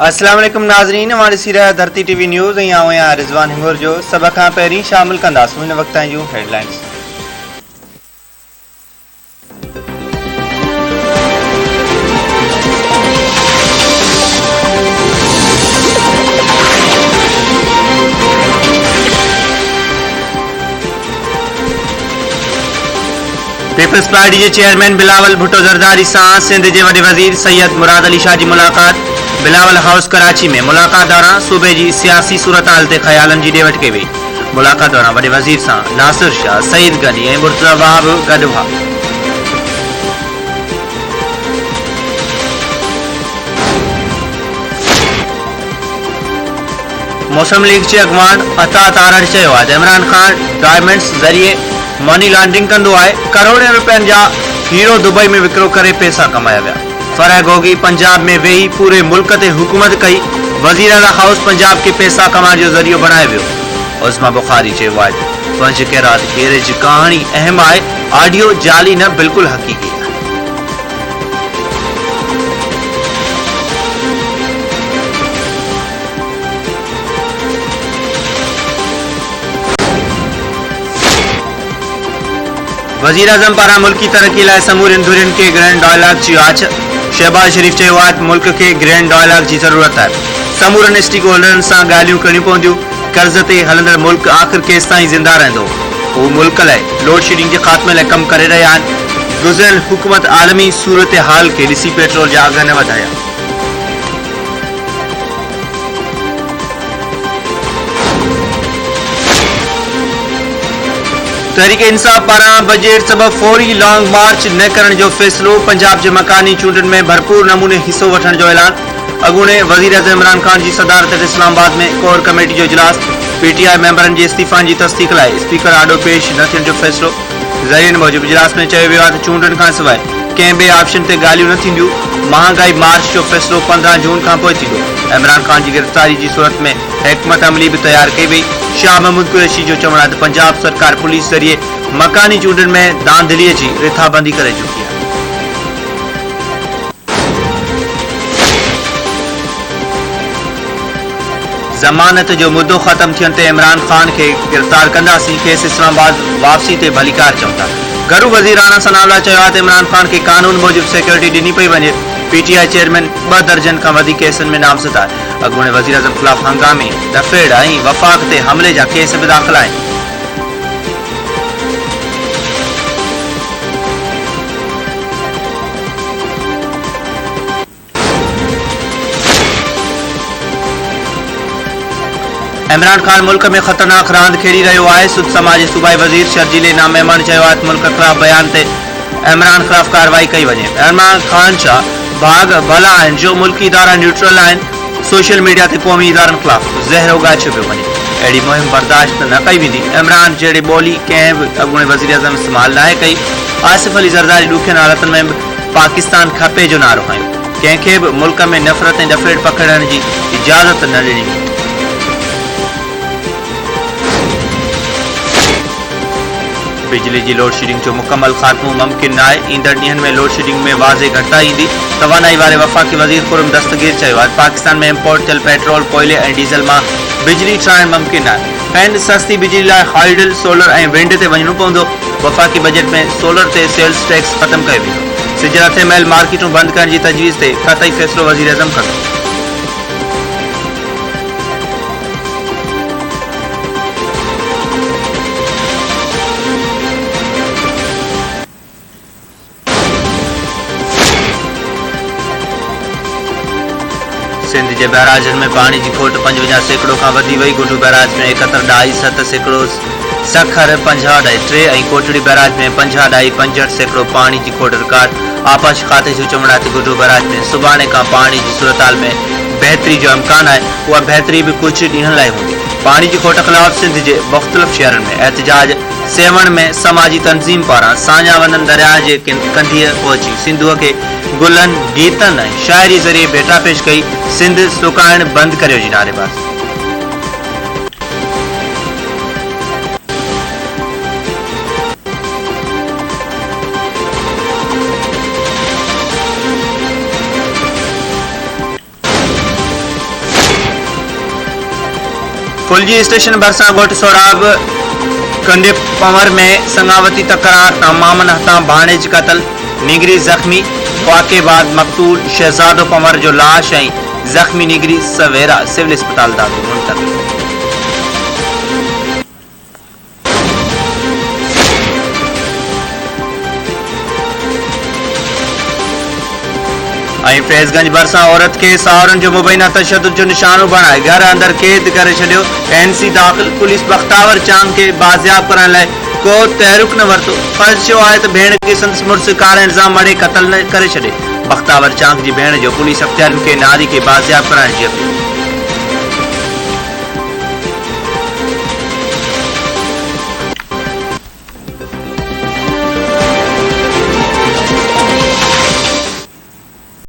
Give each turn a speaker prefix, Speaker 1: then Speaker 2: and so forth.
Speaker 1: अस्सलाम वालेकुम नाज़रीन, हमारी सीरिया धरती टीवी न्यूज़ यहाँ रिजवान हिंगोर जो सब खां पहिरीं शामिल कंदासीं हिन वक्त जूं हेडलाइंस। पीपल्स पार्टी के चेयरमैन बिलावल भुट्टो ज़रदारी सां सिंध के वॾे वज़ीर सैयद मुराद अली शाह की मुलाकात। बिलावल हाउस कराची में मुलाकात दौरान सूबे की सियासी सूरत हाल से ख्यालन की ॾे वठ कई वई। मुलाकात दौरान वॾे वज़ीर सां नासिर शाह, सईद गनी और मुर्तज़ा भी गॾु हुआ। मुस्लिम लीग के अगवान अता तारड़ इमरान खान डायमंड्स जरिए मनी लॉन्ड्रिंग कंदो आहे। करोड़ों रुपयन जा हीरो दुबई में विक्रो करे पैसा कमाया विया। फरह गोगी पंजाब में वेही पूरे मुल्क ते हुकूमत कई। वजीर आला हाउस पंजाब के पैसा कमाने जो जरियो बनाए वियो। उस्मा बुखारी चयो आहे पंज कैरात हीरे जी कहानी अहम आहे, ऑडियो जाली न बिल्कुल हकीकी है। वजीर आजम पारा मुल्की तरक्की लाइ समूरन धुरिन के ग्रैंड डायलॉग की आछ। शहबाज शरीफ चयो आहे मुल्क के ग्रैंड डायलॉग की जरूरत है। समूरन स्टेक होल्डरन सां ॻाल्हियूं करणियूं पवंदियूं। कर्ज ते हलंदड़ मुल्क आखिर केस ताईं जिंदा रहंदो। वो मुल्क लाइ लोड शेडिंग के खात्मे लाइ कम करे रहिया आहिनि। गुज़िरियल हुकूमत आलमी सूरत हाल के ॾिसी पेट्रोल जा अघ न वधाया। तहरीक इंसाफ पारा बजट सबब फौरी लॉन्ग मार्च न करण जो फैसलो। पंजाब के मकानी चूंडन में भरपूर नमूने हिस्सों वठण जो ऐलान। अगूणे वजीर आज़म इमरान खान की सदारत इस्लामाबाद में कोर कमेटी जो इजलास। पीटीआई मेंबरन के इस्तीफ़ान की तस्दीक लाइ स्पीकर आडो पेश न थियण जो फैसलो। ज़रियन मूजिब इजलास में चयो वियो आहे त चूंडन खां सवाइ कंहिं ॿिए ऑप्शन ते ॻाल्हियूं न थींदियूं। महांगाई मार्च जो फैसलो 15 जून खां पोइ थींदो। इमरान खान की गिरफ्तारी की सूरत में हिकमत अमली भी तैयार कई वई। शाह महमूद कुरैशी जो चवण आहे त पंजाब सरकार पुलिस जरिए मकानी चूंडन में धांधलीअ जी रिथाबंदी करे चुकी है। जमानत जो मुद्दो खत्म थियण ते इमरान खान के गिरफ्तार कंदासीं। केस इस्लामाबाद वापसी ते भलीकार चवनि था। घरू वज़ीर राणा सनाउल्लाह चयो आहे त इमरान खान के कानून मूजिब सिक्योरिटी ॾिनी पई वञे। पीटीआई चेयरमैन 2 दर्जन खां वधीक केसनि में नामज़द आहे। अॻूणे वज़ीर आज़म ख़िलाफ़ हंगामे, दफ़ेड़ ऐं वफ़ाक़ ते हमले जा केस भी दाख़िल आहिनि। इमरान खान मुल्क में खतरनाक रांद खेड़ी रहियो आहे। सुद समाज सूबाई वजीर शर्जीले नामेमन चयो आहे त मुल्क खिलाफ़ बयान ते इमरान खिलाफ़ कार्रवाई कई वञे। इमरान खान छा भाग भला आहिनि जो मुल्की इदारा न्यूट्रल आहिनि। सोशल मीडिया ते क़ौमी इदारनि खिलाफ़ ज़हर उगाए पियो वञे। अहिड़ी मुहिम बर्दाश्त न कई वेंदी। इमरान जहिड़े ॿोली कंहिं बि अॻूणे वज़ीर आज़म इस्तेमालु नाहे कई। आसिफ अली ज़रदारी ॾुखियनि हालतुनि में बि पाकिस्तान खपे जो नारो खयो। कंहिंखे बि मुल्क में नफ़रत ऐं दफ़ेड़ पकड़ण जी इजाज़त न ॾिनी वेंदी। बिजली की लोड शेडिंग जो मुकम्मल खात्मो मुमकिन है। ईंदड़ ॾींहनि में लोड शेडिंग में वाज़े घटाई ईंदी। तवानाई वाले वफ़ाक़ी वज़ीर खुरम दस्तगीर चयो आहे पाकिस्तान में इम्पोर्ट थियल पेट्रोल, कोयले और डीज़ल में बिजली ठाहिण मुमकिन है। ऐं सस्ती बिजली लाइ हाइडल, सोलर और विंड ते वञणो पवंदो। वफ़ाक़ी बजट में सोलर ते सेल्स टैक्स खत्म कयो वेंदो। सिजल हथे महल मार्केटूं बंद करण की तजवीज़ ते क़तई फ़ैसिलो वज़ीर आज़म कंदो। सिंध के बैराजन में पानी की खोट 55% का वधी वही। गुडू बैराज में 71.7%, सखर 50.3 और कोटड़ी बैराज में 50.65% पानी की खोट रिकॉर्ड। आपाश खाते जो चवण आहे गुडू बैराज में सुभाणे का पानी की सूरत हाल में बेहतरी जो इम्कान है। वह बेहतरी भी कुछ ॾींहनि लाइ हूंदी। पानी की खोट खिलाफ सिंध के मुख़्तलिफ़ शहरन में एहतजाज। सेवण में समाजी तंजीम पारा साझा वनन दरिया के कंधीअ पहुची सिंधुअ के गुलन, गीतन और शायरी जरिए भेटा पेश कई। सिंध सुकाइण बंद करियो जी नारेबाज़। फुलजी स्टेशन भरसा घोट सोराब कंडे पंवर में संगावती तकरार मामन हथा भाणेज कतल निगरी जख्मी वाक़े बाद मकतूल शहजादो पंवर जो लाश ऐं जख्मी निगरी सवेरा सिविल अस्पताल दाखिल मुंतकिल। फैज़गंज भरसा औरत के सावरन जो मुबैना तशद्दुद जो निशानो बनाए घर अंदर कैद करे छो एनसी दाखिल। पुलिस बख्तावर चांग के बाजियाब करण लाइ को तहरुक न वरतो। फर्ज छो आहे त भेण के संदसि मुड़स कार इल्जाम मड़े कतल न करे छॾे। बख्तावर चांग जी भेण जो पुलिस अख्तियारन के नारी के बाजियाब कराइण जी अपील।